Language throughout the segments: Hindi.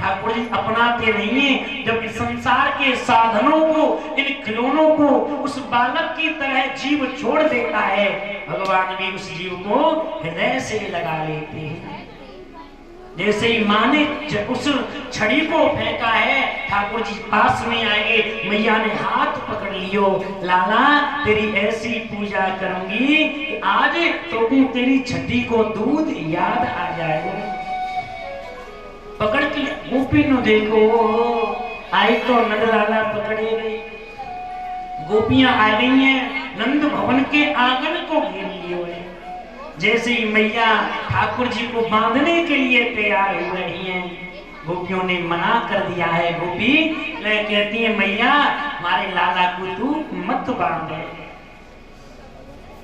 ठाकुर जी अपनाते नहीं है। जब संसार के साधनों को, इन खिलौनों को उस बालक की तरह जीव छोड़ देता है, भगवान भी उस जीव को हृदय से लगा लेते हैं। जैसे ही माँ ने उस छड़ी को फेंका है, ठाकुर जी पास में आएंगे, मैया ने हाथ पकड़ लियो, लाला तेरी ऐसी पूजा करूंगी कि आज तो तेरी छड़ी को दूध याद आ जाएगा। पकड़ के गोपी नु देखो, आई तो नंद लाला पकड़े गए, गोपियां आ गई हैं, नंद भवन के आंगन को घेर लियो है। जैसे ही मैया ठाकुर जी को बांधने के लिए तैयार हो रही हैं, गोपियों ने मना कर दिया है। गोपी कहती है मैया हमारे लाला को तू मत बांध।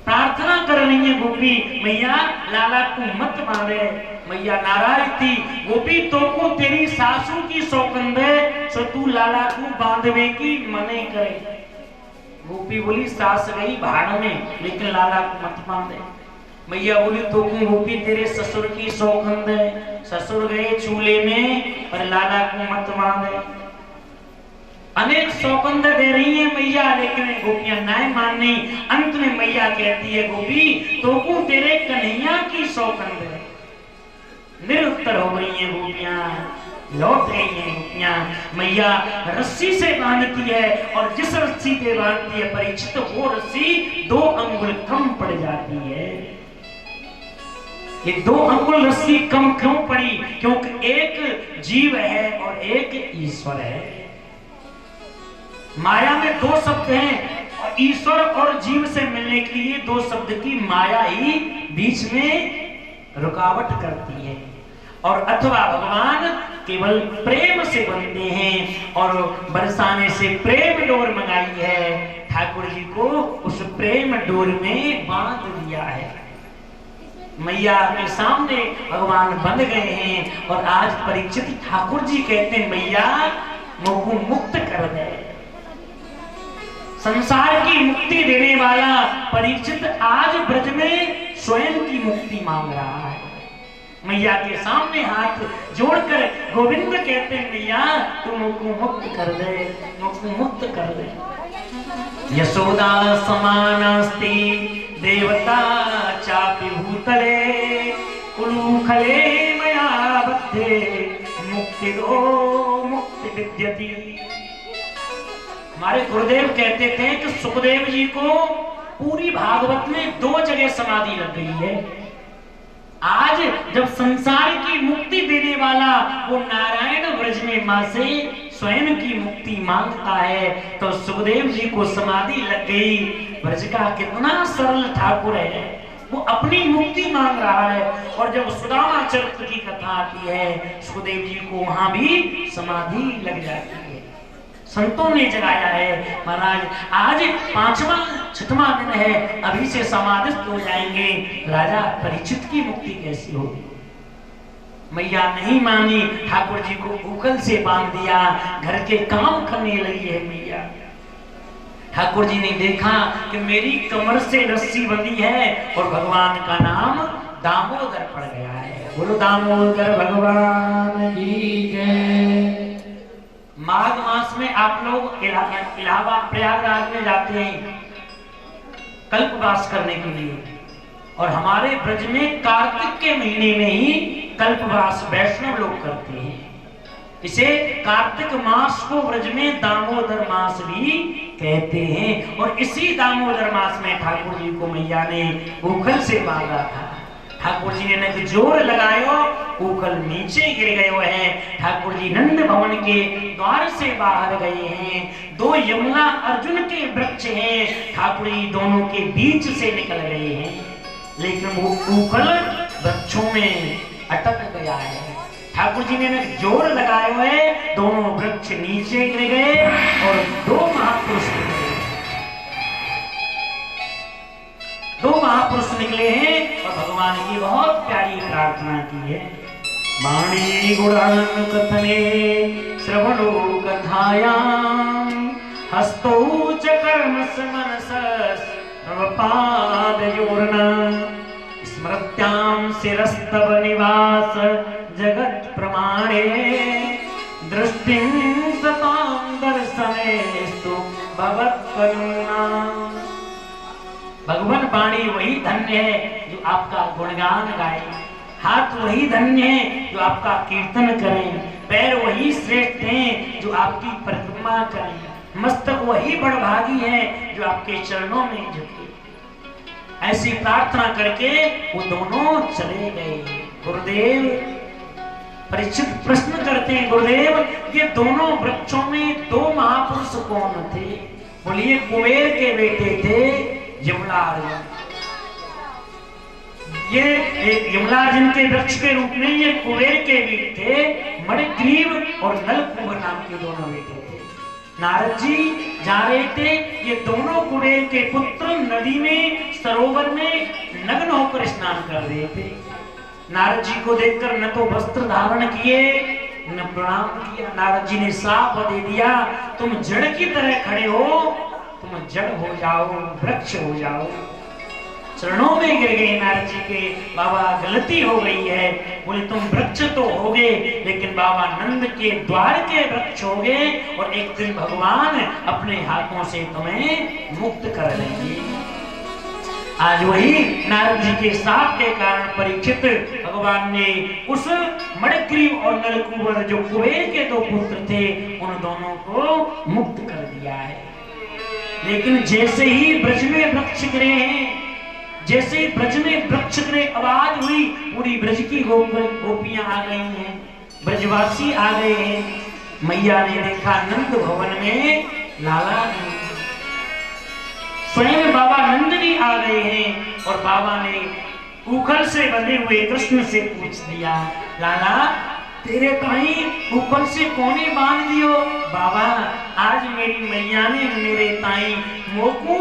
प्रार्थना कर रही है गोपी, मैया लाला को मत बांधे। मैया नाराज थी, गोपी तो को तेरी सासू की सौगंध है, सो तू लाला को बांधवे की मने करे। गोपी बोली सास गई भाड़ में, लेकिन लाला को मत बांधे। मैया बोली तो गोपी तेरे ससुर की सौगंध है, ससुर गए चूल्हे में पर लाला को मत बांधे। अनेक सौगंध दे रही है मैया, लेकिन गोपियां नहीं माननी। अंत में मैया कहती है गोपी तो तेरे कन्हैया की सौगंध है। निरुत्तर हो गई है गोपियां, लौट गई है गोपियां। मैया रस्सी से बांधती है, और जिस रस्सी से बांधती है परीक्षित, वो रस्सी 2 अंगुल कम पड़ जाती है। ये 2 अंगुल रस्सी कम क्यों पड़ी? क्योंकि एक जीव है और एक ईश्वर है। माया में 2 शब्द हैं, और ईश्वर और जीव से मिलने के लिए 2 शब्द की माया ही बीच में रुकावट करती है। और अथवा भगवान केवल प्रेम से बनते हैं, और बरसाने से प्रेम डोर मंगाई है, ठाकुर जी को उस प्रेम डोर में बांध दिया है। मैया के सामने भगवान बंध गए हैं, और आज परीक्षित ठाकुर जी कहते हैं मैया मुझको मुक्त कर दे। संसार की मुक्ति देने वाला परीक्षित आज ब्रज में स्वयं की मुक्ति मांग रहा है। मैया के सामने हाथ जोड़कर गोविंद कहते हैं मैया तू मुझको मुक्त कर दे, मुझको मुक्त कर दे। यशोदा समानास्ति देवता चापि भूतले, उलूखले मया बद्धे मुक्ति दो मुक्ति विद्यति। हमारे गुरुदेव कहते थे कि सुखदेव जी को पूरी भागवत में 2 जगह समाधि लग गई है। आज जब संसार की मुक्ति देने वाला वो नारायण ब्रज में मां से स्वयं की मुक्ति मांगता है, तो सुखदेव जी को समाधि लग गई। ब्रज का कितना सरल ठाकुर है, वो अपनी मुक्ति मांग रहा है। और जब सुदामा चरित्र की कथा आती है, सुखदेव जी को वहां भी समाधि लग जाती है। संतों ने जगाया है महाराज आज 5वां 6वां दिन है, अभी से समाधिस्थ हो जाएंगे, राजा परीक्षित की मुक्ति कैसी होगी? मैया नहीं मानी, ठाकुर जी को ऊखल से बांध दिया, घर के काम करने लगी है मैया। ठाकुर जी ने देखा कि मेरी कमर से रस्सी बंधी है, और भगवान का नाम दामोदर पड़ गया है। बोलो दामोदर भगवान की जय। माघ मास में आप लोग इलाहाबाद प्रयागराज में जाते हैं कल्पवास करने के लिए, और हमारे ब्रज में कार्तिक के महीने में ही कल्पवास वैष्णव लोग करते हैं। इसे कार्तिक मास को ब्रज में दामोदर मास भी कहते हैं। और इसी दामोदर मास में ठाकुर जी को मैया ने ऊखल से बांधा था। ठाकुर जी ने जोर लगायो, ऊखल नीचे गिर गए हैं। ठाकुर जी नंद भवन के द्वार से बाहर गए हैं। 2 यमुना अर्जुन के वृक्ष हैं, ठाकुर जी दोनों के बीच से निकल गए हैं, लेकिन वो ऊखल वृक्षों में अटक गया है। ठाकुर जी ने जोर लगाया है, दोनों वृक्ष नीचे गिर गए, और 2 महापुरुष निकले। 2 महापुरुष निकले हैं, और भगवान की बहुत प्यारी प्रार्थना की है। वाणी गुणान कथने श्रवणो कथायां, हस्तौ च कर्म समनसस् पादयोर्न, स्मृत्यां शिरस्तव निवास जगत प्रमाणे, दृष्टिं सतां दर्शनेस्तु भवत्करुणा। भगवान वाणी वही धन्य है जो आपका गुणगान गाए, हाथ वही धन्य है जो आपका कीर्तन करें, पैर वही श्रेष्ठ हैं जो आपकी परिक्रमा करें, मस्तक वही बड़भागी है जो आपके चरणों में झुके। ऐसी प्रार्थना करके वो दोनों चले गए। गुरुदेव परीक्षित प्रश्न करते हैं, गुरुदेव ये दोनों वृक्षों में दो महापुरुष कौन थे? बोलिए कुबेर के बेटे थे यमलार्जुन। ये यमलार्जुन के वृक्ष के रूप में ये कुबेर के बेटे थे, मणिग्रीव और नलकूबर नाम के दोनों बेटे थे। नारद जी जा रहे थे, ये दोनों कुबेर के पुत्र नदी में सरोवर में नग्न होकर स्नान कर रहे थे। नारद जी को देखकर न तो वस्त्र धारण किए न प्रणाम किया। नारद जी ने साफ दे दिया, तुम जड़ की तरह खड़े हो, तुम जड़ हो जाओ, वृक्ष हो जाओ। चरणों में गिर गए नारद जी के, बाबा गलती हो गई है। बोले तुम वृक्ष तो होगे लेकिन बाबा नंद के द्वार के वृक्ष होगे और एक दिन भगवान अपने हाथों से तुम्हें मुक्त कर देंगे। आज वही नारद जी के साप के कारण परीक्षित भगवान ने उस मणिग्रीव और नलकूबर जो कुबेर के दो पुत्र थे उन दोनों को मुक्त कर दिया है। लेकिन जैसे ही ब्रज में वृक्ष गिरे हैं, जैसे ही ब्रज में वृक्ष गिरे आवाज हुई, पूरी ब्रज की गोपियां आ गई हैं, ब्रजवासी आ गए हैं। मैया ने देखा नंद भवन में लाला नहीं, स्वयं बाबा नंद भी आ गए हैं और बाबा ने उखल से बंधे हुए कृष्ण से पूछ दिया, लाला तेरे ताई उखल से कोने बांध दियो? बाबा आज मेरी मैया ने मेरे ताई मोकू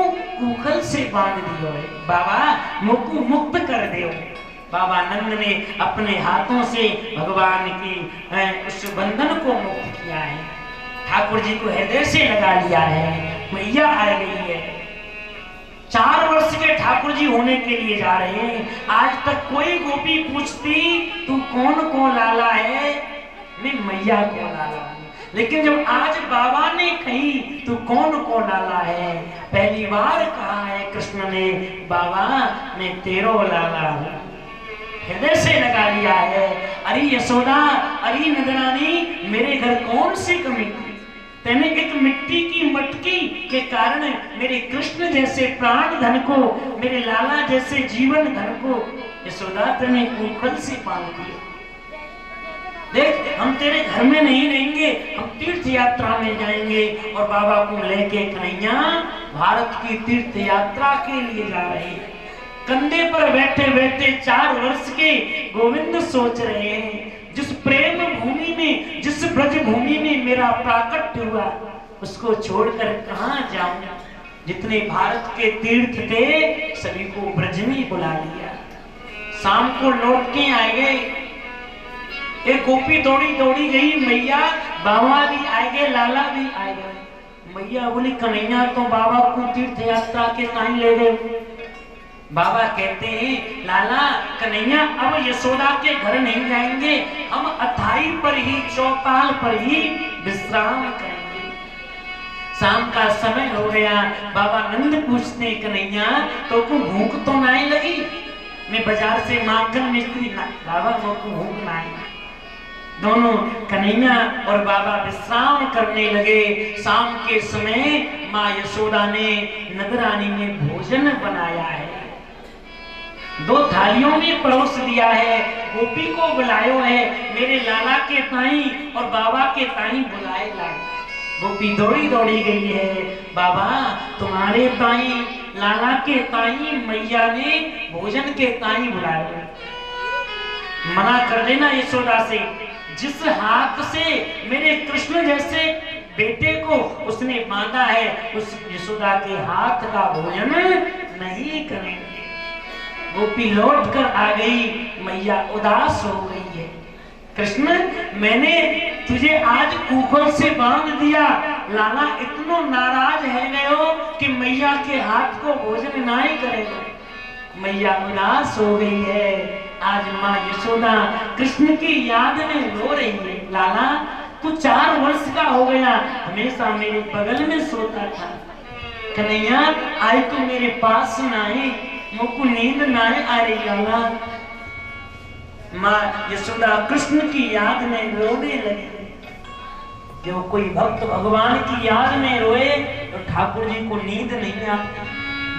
उखल से बांध दियो है, बाबा मोकू मुक्त कर दियो। बाबा नंद ने अपने हाथों से भगवान की उस बंधन को मुक्त किया है, ठाकुर जी को हृदय से लगा लिया है। मैया आ गई है, 4 वर्ष के ठाकुर जी होने के लिए जा रहे हैं। आज तक कोई गोपी पूछती तू कौन को लाला है, मैं मैया को लाला हूं। लेकिन जब आज बाबा ने कही तू कौन को लाला है, पहली बार कहा है कृष्ण ने, बाबा मैं तेरो लाला हूं, हृदय से लगा लिया है। अरे यशोदा, अरे नंदरानी, मेरे घर कौन सी कमी थी? तेने एक मिट्टी की मटकी के कारण मेरे कृष्ण जैसे प्राण धन को, मेरे लाला जैसे जीवन धन को यशोदा तेने उखल से बांध दिया। देख हम तेरे घर में नहीं रहेंगे, हम तीर्थ यात्रा में जाएंगे और बाबा को लेके कन्हैया भारत की तीर्थ यात्रा के लिए जा रहे हैं। कंधे पर बैठे बैठे 4 वर्ष के गोविंद सोच रहे हैं, जिस प्रेम भूमि में, जिस ब्रज भूमि में मेरा प्राकट्य हुआ उसको छोड़कर कहां जाऊं। जितने भारत के तीर्थ थे सभी को ब्रज में बुला लिया। शाम को लौट के आ गए, एक गोपी दौड़ी दौड़ी गई, मैया बाबा भी आए गए, लाला भी आए गए। मैया बोली कन्हैया तो बाबा को तीर्थ यात्रा के कहीं ले गए। बाबा कहते हैं लाला कन्हैया अब यशोदा के घर नहीं जाएंगे, हम अथाई पर ही, चौपाल पर ही विश्राम करेंगे। शाम का समय हो गया, बाबा नंद पूछते कन्हैया तो को भूख तो नहीं लगी? मैं बाजार से माखन मिश्री ना, बाबा को भूख नहीं। दोनों कन्हैया और बाबा विश्राम करने लगे। शाम के समय माँ यशोदा ने नंदरानी ने भोजन बनाया है, 2 थालियों में परोस दिया है, गोपी को बुलायो है, मेरे लाला के ताई और बाबा के ताई बुलाए ला। गोपी दौड़ी दौड़ी गई है, बाबा तुम्हारे ताई, लाला के ताई मैया ने भोजन के ताई बुलाया। मना कर देना यशोदा से, जिस हाथ से मेरे कृष्ण जैसे बेटे को उसने बांधा है उस यशोदा के हाथ का भोजन नहीं करेंगे। गोपी लौट कर आ गई, मैया उदास हो गई है। कृष्ण मैंने तुझे आज उखल से बांध दिया, लाला इतना नाराज है गयो कि मैया के हाथ को भोजन नहीं करेगा। मैया उदास हो गई है। आज माँ यशोदा कृष्ण की याद में रो रही है, लाला तू 4 वर्ष का हो गया, हमेशा मेरे बगल में सोता था। कन्हैया आज तू मेरे पास ना आए, मुझको नींद ना आ रही लाला। माँ यशोदा कृष्ण की याद में रोने लगी। जब कोई भक्त भगवान की याद में रोए तो ठाकुर जी को नींद नहीं आती।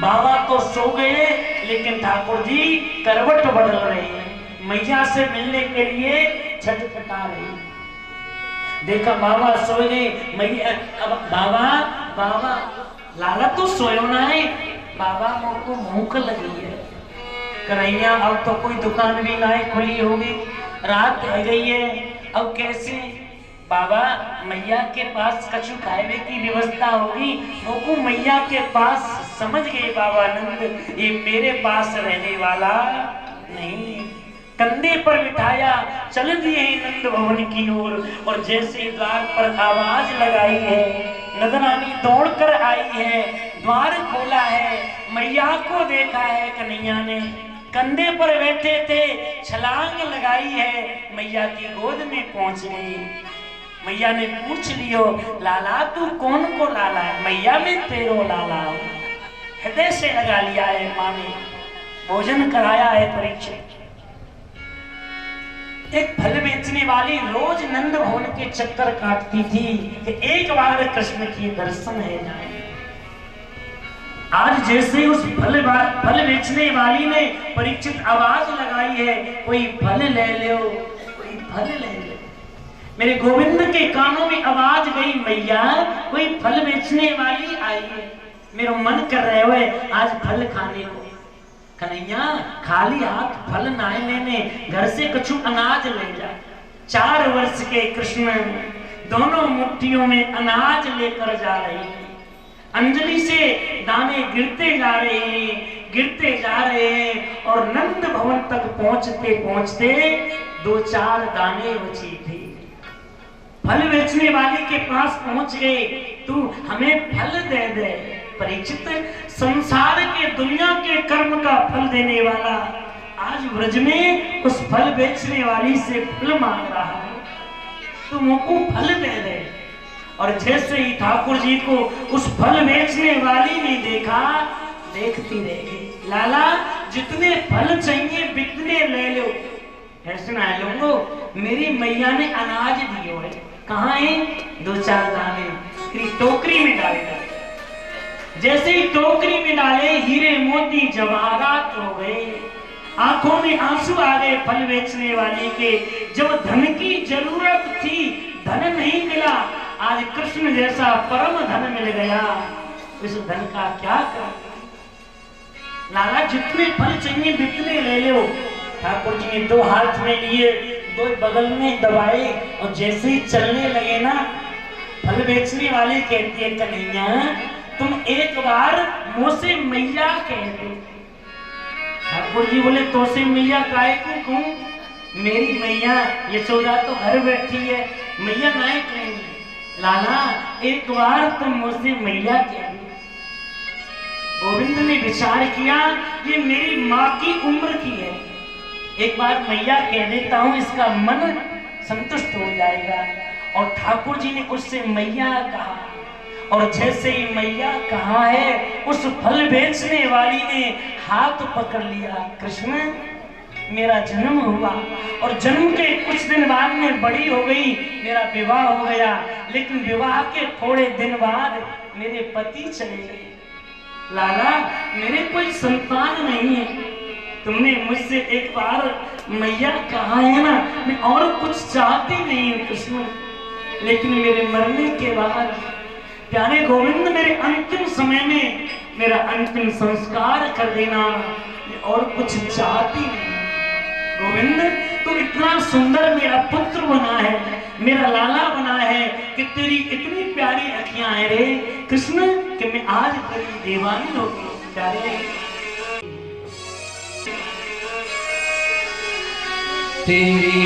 बाबा तो सो गए लेकिन ठाकुर जी करवट बदल रहे हैं, मैया से मिलने के लिए छटपटा रहे। देखा बाबा सो गए, मैया अब बाबा लाला तो सोयो ना है, बाबा मुझको भूख लगी है। कन्हैया अब तो कोई दुकान भी ना खुली होगी, रात रह गई है, अब कैसे? बाबा मैया के पास कछु खाने की व्यवस्था होगी। मुझको मैया के पास समझ गए बाबा नंद, ये मेरे पास रहने वाला नहीं। कंधे पर बिठाया चल दिए नंद भवन की ओर, और जैसे द्वार पर आवाज लगाई है, नंदरानी दौड़कर आई है, द्वार खोला है, मैया को देखा है। कन्हैया ने कंधे पर बैठे थे, छलांग लगाई है, मैया की गोद में पहुंच गई। मैया ने पूछ लियो, लाला तू कौन को लाला है? मैया में तेरो लाला। हृदय से लगा लिया है माँ ने, भोजन कराया है परीक्षित। एक फल बेचने वाली रोज नंद भवन के चक्कर काटती थी कि एक बार कृष्ण की दर्शन है जाए। आज जैसे उस फल बेचने वाली ने परीक्षित आवाज लगाई है, कोई फल ले लो, कोई फल ले लो। मेरे गोविंद के कानों में आवाज गई, मैया कोई फल बेचने वाली आई है, मेरा मन कर रहे हुए आज फल खाने को। कन्हैया खाली हाथ फल ना लेने, घर से कछु अनाज ले जा। 4 वर्ष के कृष्ण दोनों मुट्ठियों में अनाज लेकर जा रहे हैं। अंजलि से दाने गिरते जा रहे हैं, और नंद भवन तक पहुंचते पहुंचते 2-4 दाने बचे थे। फल बेचने वाली के पास पहुंच गए, तू हमें फल दे दे। परीक्षित संसार के दुनिया के कर्म का फल देने वाला आज ब्रज में उस फल बेचने वाली से फल मांग रहा है, तू मुझको फल दे दे। और जैसे ही ठाकुर जी को उस फल बेचने वाली ने देखा, देखती रह गई। लाला जितने फल चाहिए बिकने ले लो। ऐसे ना लोगो, मेरी मैया ने अनाज दियो है। कहाँ है? 2-4 दाने टोकरी में डाले। जैसे ही टोकरी में डाले, हीरे मोती जवाहरात हो गए, आंखों में आंसू आ गए फल बेचने वाले के। जब धन की जरूरत थी, धन नहीं मिला, आज कृष्ण जैसा परम धन मिल गया, इस धन का क्या कर? लाला जितने फल चाहिए बिकने ले लो। ठाकुर जी ने 2 हाथ में लिए, 2 बगल में दबाए, और जैसे ही चलने लगे ना, फल बेचने वाले कहती है, कन्हैया तुम एक बार मुझसे मैया कह दो। ठाकुर जी बोले, तो से मैया काहे को कहूं? मेरी मैया यशोदा तो घर बैठी है, मैया ना कहेंगे। लाला एक बार तुम मुझसे मैया कह दो। गोविंद ने विचार किया, ये मेरी माँ की उम्र की है, एक बार मैया कह देता हूं, इसका मन संतुष्ट हो जाएगा। और ठाकुर जी ने उससे मैया कहा, और जैसे ही मैया कहा है, उस फल बेचने वाली ने हाथ पकड़ लिया। कृष्ण मेरा जन्म हुआ, और जन्म के कुछ दिन बाद में बड़ी हो गई, मेरा विवाह हो गया, लेकिन विवाह के थोड़े दिन बाद मेरे पति चले गए। लाला मेरे कोई संतान नहीं है, तुमने मुझसे एक बार मैया कहा है ना, मैं और कुछ चाहती नहीं हूँ कृष्ण, लेकिन मेरे मरने के बाद प्यारे गोविंद मेरे अंतिम समय में मेरा अंतिम संस्कार कर देना, मैं और कुछ चाहती नहीं। गोविंद तू इतना सुंदर मेरा पुत्र बना है, मेरा लाला बना है, कि तेरी इतनी प्यारी अखियां हैं रे कृष्ण, कि मैं आज तेरी दीवानी हो गई। प्यारे तेरी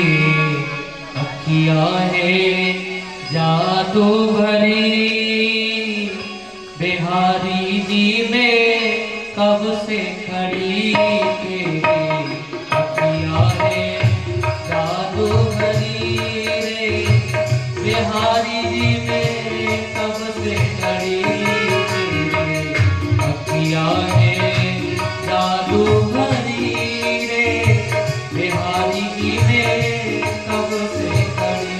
अखियां है जादू भरी, बिहारी जी में कब से खड़ी, तेरी अखियां है जादू भरी रे, बिहारी जी मेरे कब से खड़ी तेरी अखियाँ है जादू भरी रे, बिहारी जी मेरे कब से खड़ी।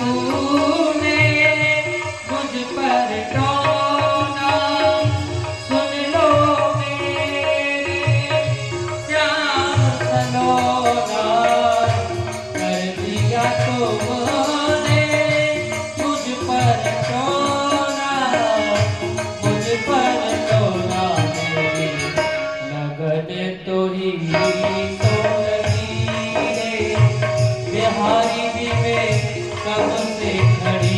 तूने मुझ पर टोना, सुन लो मेरे श्याम सलोना, कर दिया तुमने मुझ पर टोना, मुझ पर टोना, मेरी लगन तो ही तो लगी रे, बिहारी जी में कब से खड़ी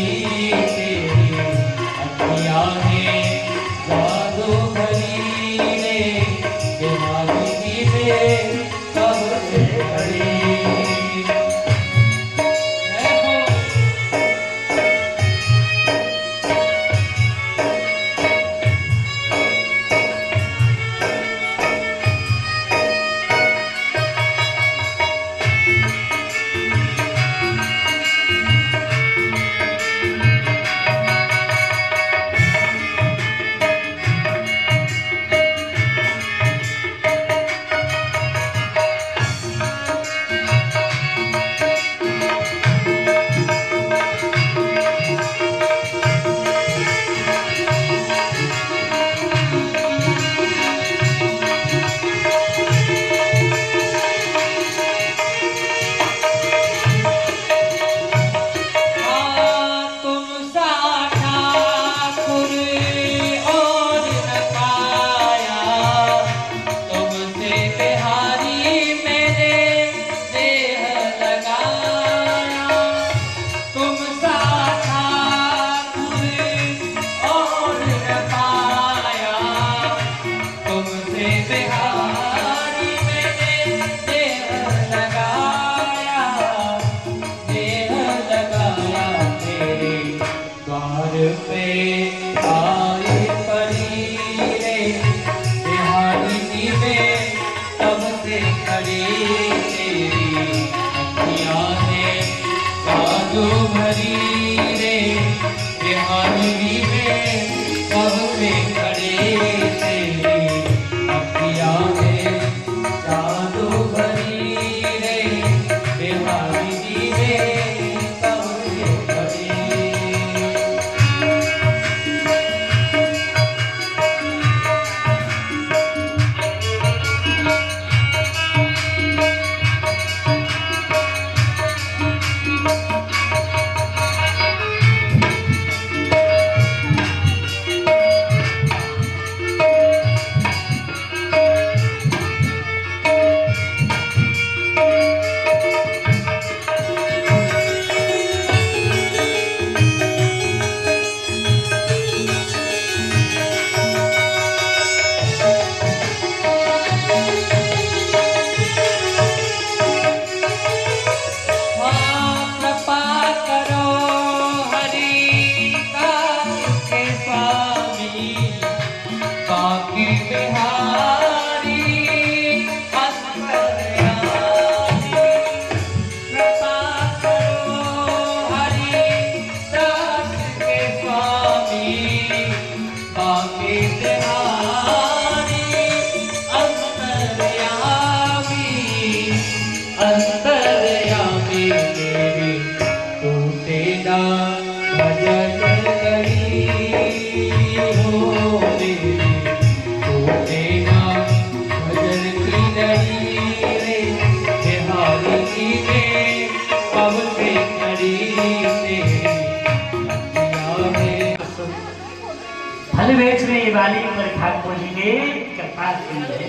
फल बेचने वाली पर ठाकुर जी ने कृपा की है।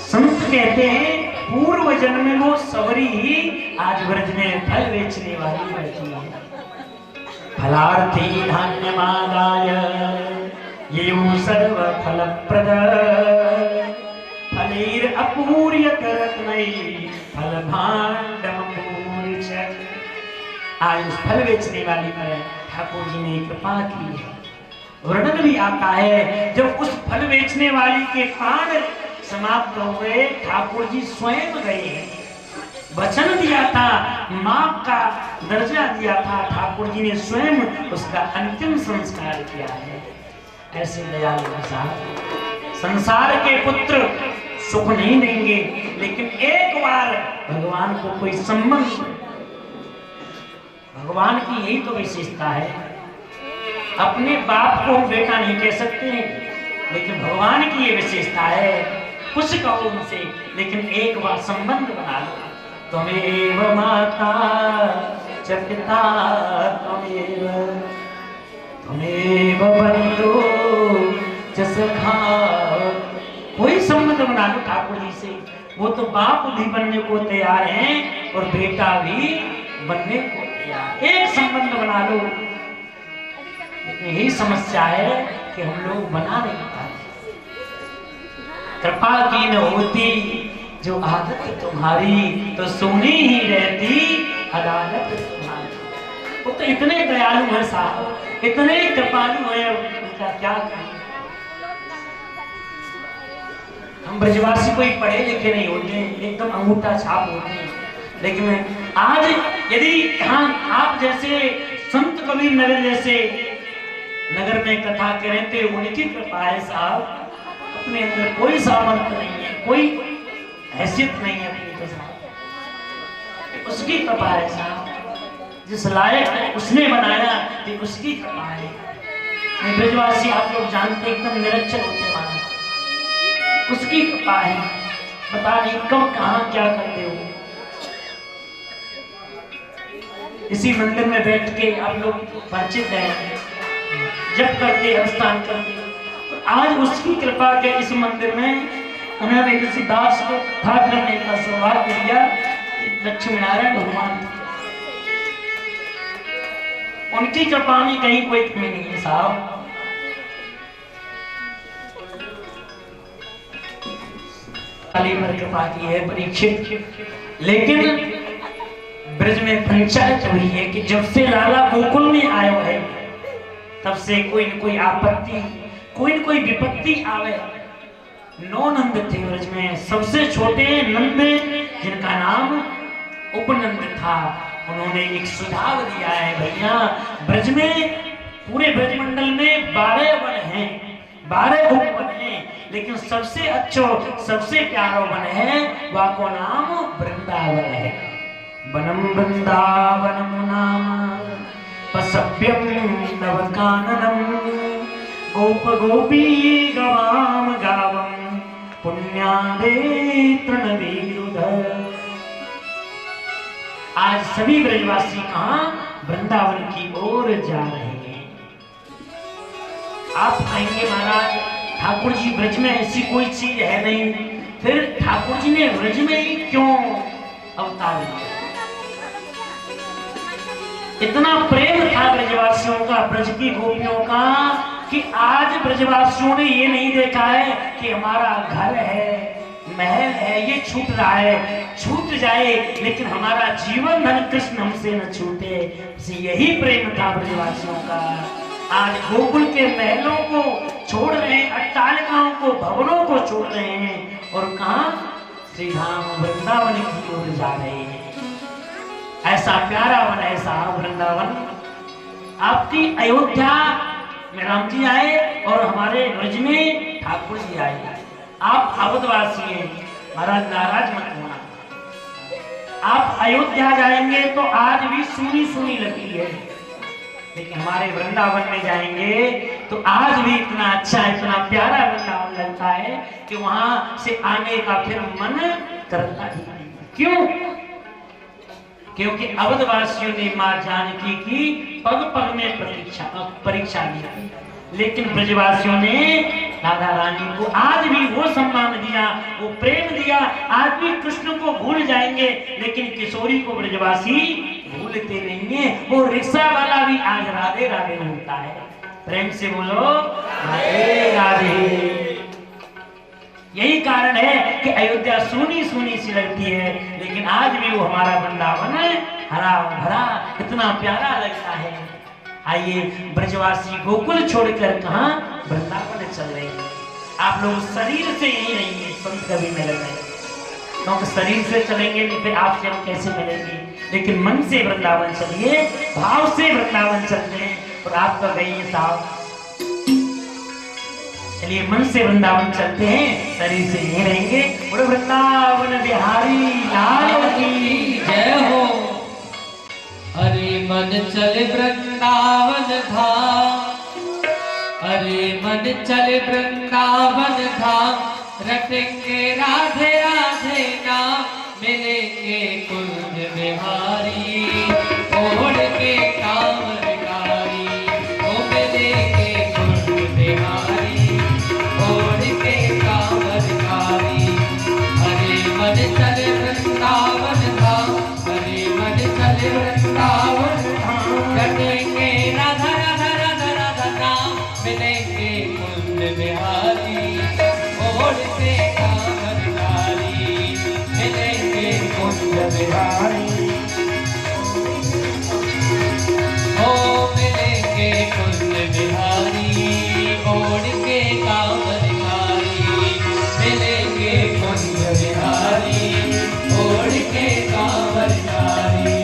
संत कहते हैं पूर्व जन्म में वो सवरी ही आज ब्रज में फल बेचने वाली बैठी है। फलार्थी धान्य मादाय ये सर्व फल प्रद फलेर अपूर्य करत्नै फल भांडम पूर्च। आज उस फल बेचने वाली पर ठाकुर जी ने कृपा की है। वर्णन भी आता है जब उस फल बेचने वाली के कान समाप्त हो गए, ठाकुर जी स्वयं गए। वचन दिया था, मां का दर्जा दिया था, ठाकुर जी ने स्वयं उसका अंतिम संस्कार किया है। ऐसे दयालु साहब संसार के पुत्र सुख नहीं देंगे, लेकिन एक बार भगवान को कोई संबंध, भगवान की यही तो विशेषता है। अपने बाप को हम बेटा नहीं कह सकते, लेकिन भगवान की ये विशेषता है, कुछ कहो उनसे लेकिन एक बार संबंध बना लो। त्वमेव माता च पिता त्वमेव बंधु च सखा। कोई संबंध बना लो ठाकुर जी से। वो तो बाप भी बनने को तैयार हैं और बेटा भी बनने को तैयार। एक संबंध बना लो। यही समस्या है कि हम लोग बना नहीं पाते। कृपा की न होती जो आदत तुम्हारी, तो सोनी ही रहती अदालत तुम्हारी। वो तो इतने दयालु है साहब, इतने कृपालु है, उनका क्या करें। हम ब्रजवासी कोई पढ़े लिखे नहीं होते, एकदम अंगूठा छाप होते हैं, लेकिन आज यदि यहाँ आप जैसे संत कबीर नगर जैसे नगर में कथा करें तो उनकी कृपा है साहब। अपने अंदर कोई सामर्थ्य नहीं है, कोई हैसियत नहीं है अपनी के साथ, उसकी कृपा है साहब। जिस लायक उसने बनाया तो उसकी कृपा है। ब्रजवासी आप लोग जानते एकदम निरक्षर होते माने, उसकी कृपा है। पता नहीं कब कहाँ क्या करते हो। इसी मंदिर में बैठ के आप लोग परिचित हैं, जप करते, अनुष्ठान करते। आज उसकी कृपा के इस मंदिर में उन्होंने किसी दास को था करने का सौभाग्य दिया। लक्ष्मी नारायण भगवान, उनकी कृपा में कहीं कोई कमी नहीं है साहब। पर कृपा की है परीक्षित। लेकिन ब्रज में पंचायत हुई है कि जब से लाला गोकुल में आयो है, तब से कोई न कोई आपत्ति, कोई न कोई विपत्ति आवे। 9 नंद थे ब्रज में। सबसे छोटे नंद जिनका नाम उपनंद था, उन्होंने एक सुझाव दिया है, भैया ब्रज में, पूरे ब्रजमंडल में 12 वन हैं, 12 उपवन हैं, लेकिन सबसे अच्छो, सबसे प्यारो वन है, वह को नाम वृंदावन है। वनम वृंदावनम नाम पसभ्यम नवकाननम गोप गोपी गवाम गावम पुण्यादे तृणवीरुध। आज सभी ब्रजवासी कहाँ वृंदावन की ओर जा रहे हैं। आप कहेंगे महाराज ठाकुर जी ब्रज में ऐसी कोई चीज है नहीं, फिर ठाकुर जी ने ब्रज में ही क्यों अवतार लिया? इतना प्रेम था ब्रजवासियों का, ब्रज की गोपियों का, कि आज ब्रजवासियों ने ये नहीं देखा है कि हमारा घर है, महल है, ये छूट रहा है, छूट जाए, लेकिन हमारा जीवन धन कृष्ण हमसे न छूटे। यही प्रेम था ब्रजवासियों का। आज गोकुल के महलों को छोड़ रहे हैं, अट्टालिकाओं को, भवनों को छोड़ रहे हैं, और कहाँ श्री धाम वृंदावन की ओर जा रहे हैं। ऐसा प्यारा वन है साहब वृंदावन। आपकी अयोध्या में राम जी आए और हमारे ब्रज में ठाकुर जी आए। आप अवधवासी हैं, महाराज नाराज मत होना। आप अयोध्या जाएंगे तो आज भी सुनी सुनी लगती है, लेकिन हमारे वृंदावन में जाएंगे तो आज भी इतना अच्छा, इतना प्यारा वृंदावन लगता है कि वहां से आने का फिर मन करता है। क्यों? क्योंकि अवधवासियों ने मां जानकी की पग पग में परीक्षा ली। लेकिन ब्रजवासियों ने राधा रानी को आज भी वो सम्मान दिया, वो प्रेम दिया। आज भी कृष्ण को भूल जाएंगे, लेकिन किशोरी को ब्रजवासी भूलते नहीं है। वो रिक्शा वाला भी आज राधे राधे बोलता है। प्रेम से बोलो राधे राधे। यही कारण है कि अयोध्या सूनी सूनी सी लगती है, लेकिन आज भी वो हमारा वृंदावन हरा भरा इतना प्यारा लगता है। आइए, ब्रजवासी गोकुल छोड़कर कहां वृंदावन चल रहे हैं। आप लोग शरीर से यही रहिए, संत कभी मिल रहे, क्योंकि शरीर से चलेंगे नहीं फिर आपसे हम कैसे मिलेंगे। लेकिन मन से वृंदावन चलिए, भाव से वृंदावन चलते हैं। और आप तो गई साहब, चलिए मन से वृंदावन चलते हैं, शरीर से यही रहेंगे। और वृंदावन बिहारी लाल की जय हो। अरे मन चले वृंदावन धाम, अरे मन चले वृंदावन धाम, रटेंगे राधे राधे नाम, मिलेंगे कुंज बिहारी, ओढ़ के कांवरकारी, ओ मिलेंगे कुंज बिहारी, ओढ़ के कांवरकारी। अरे मन चले वृंदावन धाम, अरे मन चले वृंदावन धाम, रटेंगे राधा राधा राधा राधा नाम, मिलेंगे कुंज बिहारी, ओढ़ के कांवरकारी, मिलेंगे कुंज बिहारी, ओ मिलेंगे कुंज बिहारी, ओढ़ के कांवरकारी, मिलेंगे कुंज बिहारी, ओढ़ के कांवरकारी।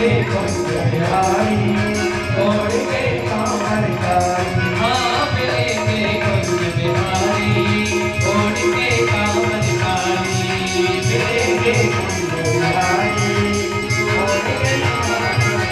कुंज बिहारी छोड़ के कामनकारी। हाँ मिलेंगे कुंज बिहारी छोड़ के कामनकारी। मिलेंगे कुंज बिहारी छोड़ के कामनकारी।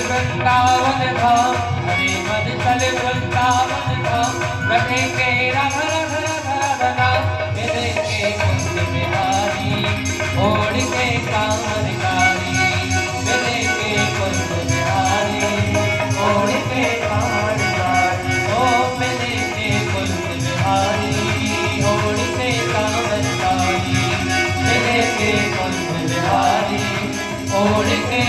वृंदावन धाम हरे मद चल वृंदावन धाम रखेंगे रघ रघ रघ रघना। मिलेंगे कुंज बिहारी छोड़ के कामनकारी। मिलेंगे कुंज बिहारी छोड़ के कामनकारी। ओ मिलेंगे कुंज बिहारी छोड़ के कामनकारी। मिलेंगे कुंज बिहारी छोड़ के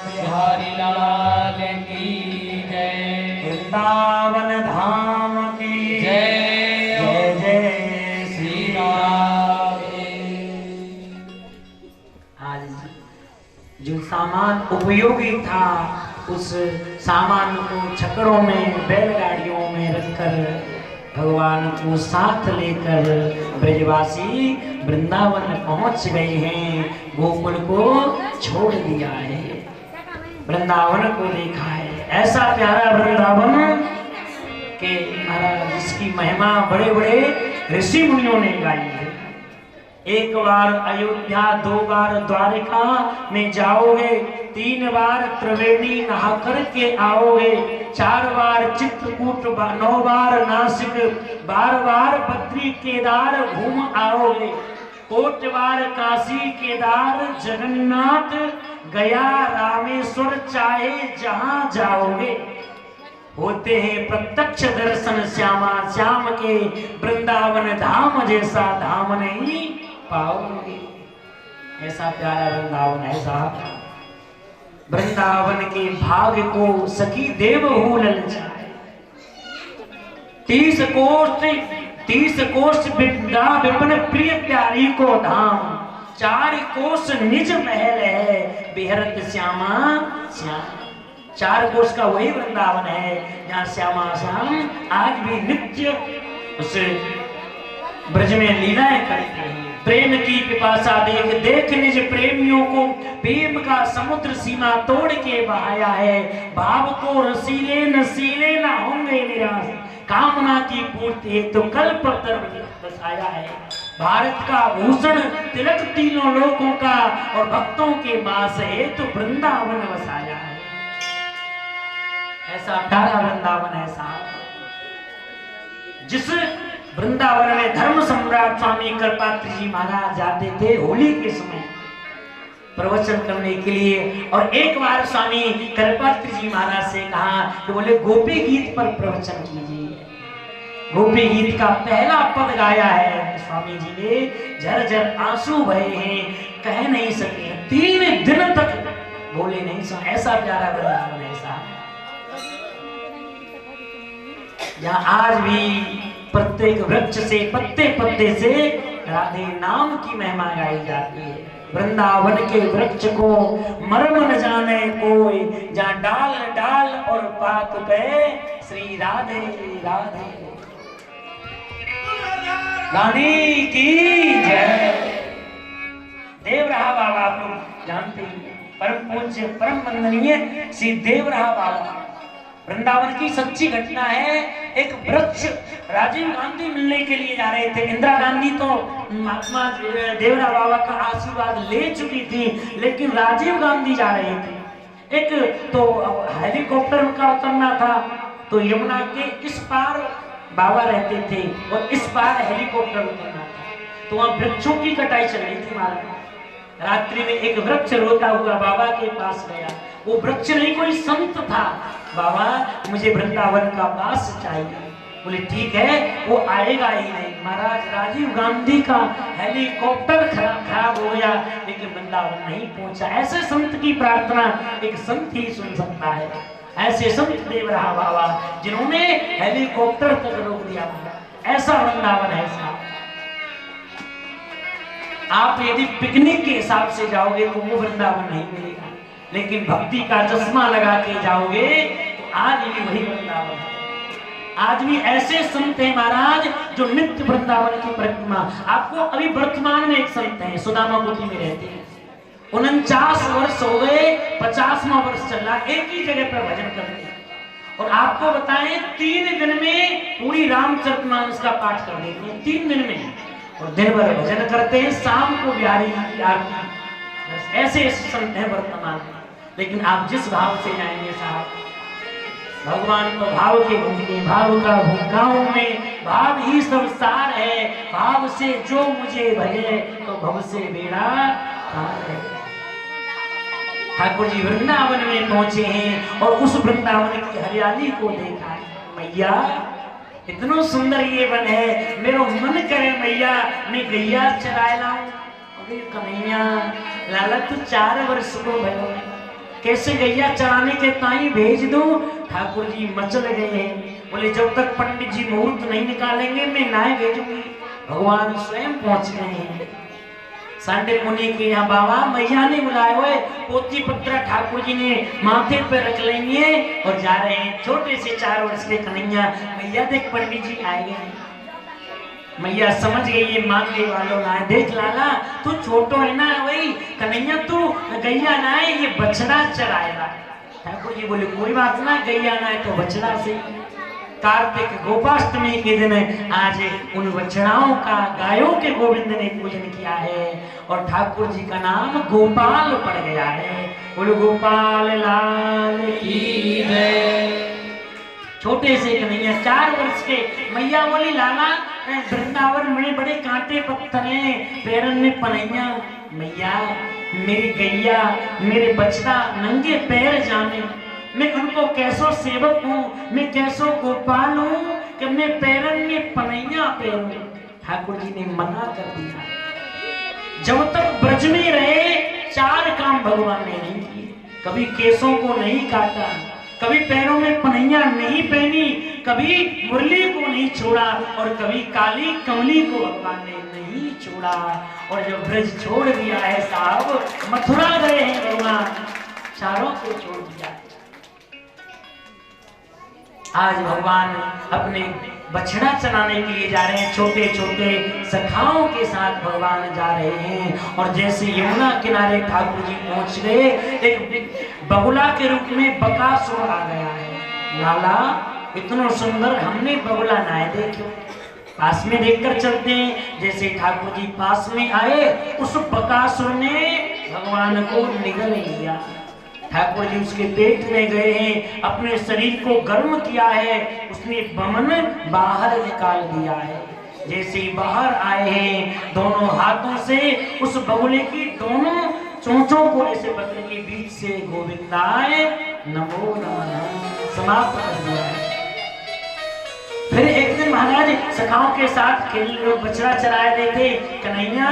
बिहारी लाल की जय। वृंदावन धाम की जय। जय जय श्री राम। आज जो सामान उपयोगी था उस सामान को छकड़ों में बैलगाड़ियों में रखकर भगवान को साथ लेकर ब्रजवासी वृंदावन पहुंच गए हैं। गोकुल को छोड़ दिया है, वृंदावन को देखा है। ऐसा प्यारा वृंदावन के महाराज जिसकी महिमा बड़े बड़े ऋषि मुनियों ने गाई है। एक बार अयोध्या, 2 बार द्वारिका में जाओगे, 3 बार त्रिवेणी नहा कर के आओगे, 4 बार चित्रकूट, 9 बार नासिक, 12 बार बद्री केदार घूम आओगे, 1 बार काशी केदार जगन्नाथ गया रामेश्वर, चाहे जहां जाओगे होते हैं प्रत्यक्ष दर्शन श्यामा श्याम के। वृंदावन धाम जैसा धाम नहीं पाओगे। ऐसा प्यारा वृंदावन है साहब। वृंदावन के भाग्य को सखी देवहू ललचाए। 30 कोष विद्या विपिन प्रिय प्यारी को धाम, 4 कोष निज महल है बिहरत श्यामा श्याम। 4 कोष का वही वृंदावन है जहाँ श्यामा श्याम आज भी नित्य उस ब्रज में लीलाएं करते हैं। प्रेम की पिपासा देख देख निज प्रेमियों को प्रेम का समुद्र सीमा तोड़ के बहाया है। भाव को रसीले नसीले ना होंगे निराश, कामना की पूर्ति है तो कल्प तक बसाया है। भारत का भूषण तिलक तीनों लोकों का और भक्तों के वास है तो वृंदावन बसाया है। ऐसा प्यारा वृंदावन है साहब। जिस वृंदावन में धर्म सम्राट स्वामी कृपात्री जी महाराज जाते थे होली के समय प्रवचन करने के लिए, और एक बार स्वामी कृपात्री जी महाराज से कहा कि बोले गोपी गीत पर प्रवचन कीजिए। गोपी गीत का पहला पद गाया है, स्वामी जी ने झरझर आंसू बहे हैं, कह नहीं सके, 3 दिन तक बोले नहीं सके। ऐसा प्यारा वृंदावन है साहब, जहाँ आज भी प्रत्येक वृक्ष से पत्ते पत्ते से राधे नाम की महिमा गाई जाती है। वृंदावन के वृक्ष को मर्म न जाने कोई, जहाँ डाल डाल और पात पे श्री राधे राधे। रानी की जय। देवराहा बाबा आप लोग जानते हैं, परम पूज्य परम वंदनीय श्री देवराहा बाबा। वृंदावन की सच्ची घटना है। एक वृक्ष राजीव गांधी मिलने के लिए जा रहे थे। इंदिरा गांधी तो महात्मा देवराहा बाबा का आशीर्वाद ले चुकी थी, लेकिन राजीव गांधी जा रहे थे। एक तो हेलीकॉप्टर उनका उतरना था, तो यमुना के इस पार बाबा रहते थे और इस पार हेलीकॉप्टर उतरना था। तो वहां वृक्षों की कटाई चल रही थी महाराज। रात्रि में एक वृक्ष रोता हुआ बाबा के पास गया। वो वृक्ष नहीं, कोई संत था। बाबा मुझे वृंदावन का वास चाहिए। बोले ठीक है, वो आएगा ही नहीं। महाराज राजीव गांधी का हेलीकॉप्टर खराब हो गया, लेकिन वृंदावन नहीं पहुंचा। ऐसे संत की प्रार्थना एक संत ही सुन सकता है। ऐसे संत देवराहा बाबा जिन्होंने हेलीकॉप्टर तक रोक दिया। ऐसा वृंदावन है साहब। आप यदि पिकनिक के हिसाब से जाओगे तो वो वृंदावन नहीं मिलेगा, लेकिन भक्ति का चश्मा लगा के जाओगे तो आज भी वही वृंदावन है। आज भी ऐसे संत हैं महाराज जो नित्य वृंदावन की परिक्रमा। आपको अभी वर्तमान में एक संत हैं, सुदामापुरी में रहते हैं। 49 वर्ष हो गए, 50वां वर्ष चल रहा, एक ही जगह पर भजन करते हैं। और आपको बताएं 3 दिन में पूरी रामचरितमानस का पाठ कर देते हैं, 3 दिन में। और दिन भर भजन करते हैं, शाम को बिहारी की आरती। ऐसे संत हैं वर्तमान में। लेकिन आप जिस भाव से जाएंगे साहब, भगवान तो भाव के भूखे, भाव का भूखाओं में भाव ही सब सार है। भाव से जो मुझे भजे तो भव से बेड़ा पार है। ठाकुर जी वृंदावन में पहुंचे हैं और उस वृंदावन की हरियाली को देखा। मैया इतना सुंदर ये वन है, मेरा मन करे मैया मैं गैया चराए लाऊं। अरे कन्हैया लाला तू 4 वर्ष को भयो, कैसे गैया चराने के ताई भेज दूं। ठाकुर जी मचल गए हैं। बोले जब तक पंडित जी मुहूर्त नहीं निकालेंगे मैं ना भेजूंगी। भगवान स्वयं पहुंच गए हैं। सांडे मुनि के यहाँ बाबा मैया ने बुलाए हुए, पोती पत्र ठाकुर जी ने माथे पे रख लेंगे और जा रहे हैं। छोटे से 4 वर्ष के कन्हैया, मैया देख पंडित जी आए हैं। मैया समझ गई ये मांगने वालों ना है। देख लाला तू छोटो है ना, वही कन्हैया तू गैया ना है, ये बछड़ा चराएगा। ठाकुर जी बोले कोई बात ना, गैया ना है तो बछड़ा से। कार्तिक गोपाष्टमी के दिन आज उन बछड़ाओं का गायों के गोविंद ने पूजन किया है और ठाकुर जी का नाम गोपाल पड़ गया है। बोलो गोपाल लाल की जय। छोटे से कन्हैया 4 वर्ष के। मैया बोली लाला वृंदावन में बड़े कांटे पत्थर हैं, पैरन में पनैया। मैया मेरी गैया मेरे बछड़ा नंगे पैर जाने, मैं उनको कैसो सेवक हूँ, मैं कैसो गोपाल हूँ कि मैं पैरन में पनैया पहनूं। ठाकुर जी ने मना कर दिया। जब तक ब्रज में रहे 4 काम भगवान ने नहीं किए। कभी केसों को नहीं काटा, कभी पैरों में पनैया नहीं पहनी, कभी मुरली को नहीं छोड़ा और कभी काली कमली को भगवान ने नहीं छोड़ा। और जब ब्रज छोड़ दिया है साहब, मथुरा गए हैं भगवान, चारों को छोड़ दिया। आज भगवान अपने बछड़ा चलाने के लिए जा रहे हैं। छोटे छोटे सखाओं के साथ भगवान जा रहे हैं। और जैसे यमुना किनारे ठाकुर जी पहुंच गए, एक बगुला के रूप में बकासुर आ गया है। लाला इतना सुंदर हमने बगुला ना देखो, पास में देखकर चलते हैं। जैसे ठाकुर जी पास में आए, उस बकासुर ने भगवान को निगल लिया। ठाकुर जी उसके पेट में गए हैं, अपने शरीर को गर्म किया है, उसने बमन बाहर निकाल दिया है। जैसे ही बाहर आए हैं, दोनों हाथों से उस बगुले की दोनों चोंचों को ऐसे बगल के बीच से गोविंदाय नमो नमः समाप्त कर दिया है। फिर एक दिन महाराज सखाओं के साथ खेल बछड़ा चराए रहे थे। कन्हैया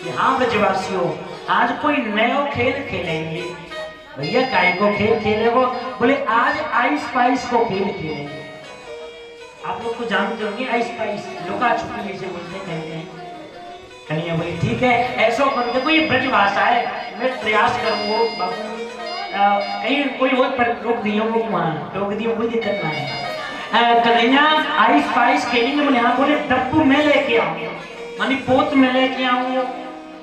यहाँ ब्रजवासियों आज कोई नया खेल खेलेंगे। भैया काय को खेल खेले वो? बोले आज आइस पाइस को खेल खेलेंगे। आप लोग तो जानते होंगे आइस पाइस, लुका छुपी जैसे बोलते हैं। कन्हैया बोली ठीक है, ऐसा कर, देखो ये ब्रज भाषा है, मैं प्रयास करूंगा बाबू, कहीं कोई और पर रोक दियो, वो वहाँ रोक दियो, कोई दिक्कत ना है। कन्हैया आइस पाइस खेलेंगे, बोले हाँ, बोले डब्बू मैं लेके आऊंगा, मानी पोत में लेके आऊंगा।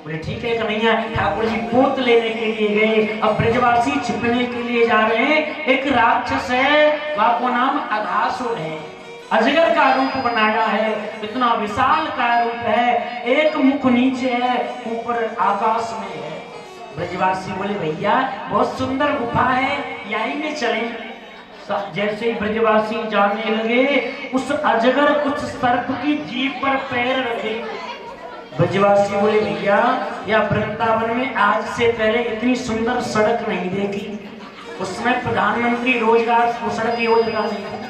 बोले ठीक है कन्हैया। ठाकुर जी पोत लेने के लिए गए। अब ब्रजवासी छिपने के लिए जा रहे हैं। एक राक्षस है, आपको नाम अघासुर है, अजगर का रूप बनाया है, इतना विशाल का रूप है, एक मुख नीचे है, ऊपर आकाश में है। ब्रजवासी बोले भैया बहुत सुंदर गुफा है, यहीं में चलें। जैसे ही ब्रजवासी जाने लगे, उस अजगर कुछ सर्प की जीभ पर पैर रखे। ब्रजवासी बोले भैया या वृंदावन में आज से पहले इतनी सुंदर सड़क नहीं देखी, उसमें प्रधानमंत्री रोजगार सड़क योजना नहीं थी।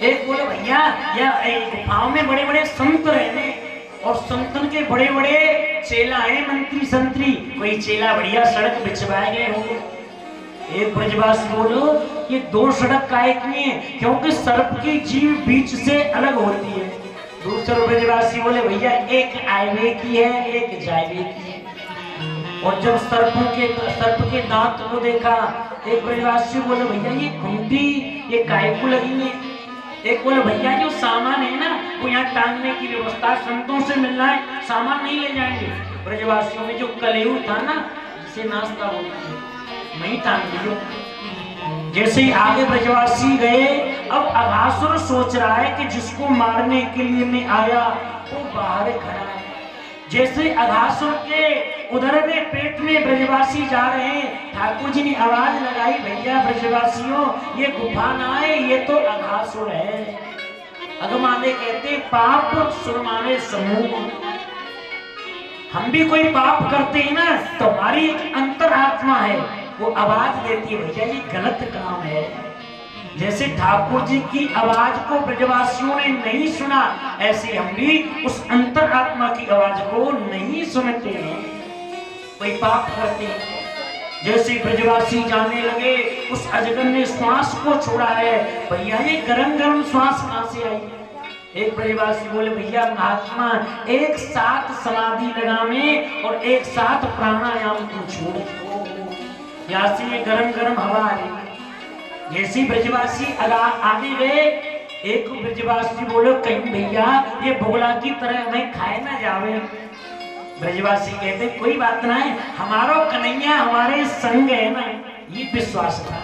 एक बोले भैया या गुफाओं में बड़े बड़े संत रहने, और संतन के बड़े बड़े चेला है, मंत्री संतरी, कोई चेला बढ़िया सड़क बिछवाए गए हो। एक ब्रजवासी बोलो ये दो सड़क काहे की है, क्योंकि सर्प की जीभ बीच से अलग होती है। दूसरा ब्रजवासी बोले भैया एक आईवे की है, एक जाईवे की है। और जब सर्प के दांत को देखा, एक ब्रजवासी बोले भैया ये खूंटी ये काहे को लगी है। एक बोले भैया जो सामान है ना वो यहाँ टांगने की व्यवस्था, संतों से मिलना है, सामान नहीं ले जाएंगे। ब्रजवासियों में जो कलेऊ था ना, जिसे नाश्ता होता है, वहीं टांग दियो। जैसे ही आगे ब्रजवासी गए, अब अघासुर सोच रहा है कि जिसको मारने के लिए मैं आया वो बाहर खड़ा है। जैसे अघासुर के उधर में पेट में ब्रजवासी जा रहे हैं, ठाकुर जी ने आवाज लगाई भैया ब्रजवासियों ये गुफा ना है, ये तो अघासुर है। अगमाने कहते पाप, सुर माने समूह। हम भी कोई पाप करते हैं ना तो हमारी एक अंतर आत्मा है, वो आवाज देती है भैया ये गलत काम है। जैसे ठाकुर जी की आवाज को ब्रजवासियों ने नहीं सुना, ऐसे हम भी उस अंतर आत्मा की आवाज को नहीं सुनते हैं, कोई पाप करते हैं। जैसे ब्रजवासी जाने लगे, उस अजगर ने श्वास को छोड़ा है। भैया ये गरम गरम श्वास कहां से आई। एक ब्रजवासी बोले भैया महात्मा एक साथ समाधि लगावे और एक साथ प्राणायाम को छोड़ो, यहाँ से ये गरम गरम हवा आ रही। जैसे ब्रजवासी आगे गए, एक ब्रजवासी बोलो कहीं भैया ये बोला की तरह मैं खाए ना जावे। ब्रजवासी कहते कोई बात ना है, हमारो कन्हैया हमारे संग है ना, ये विश्वास था।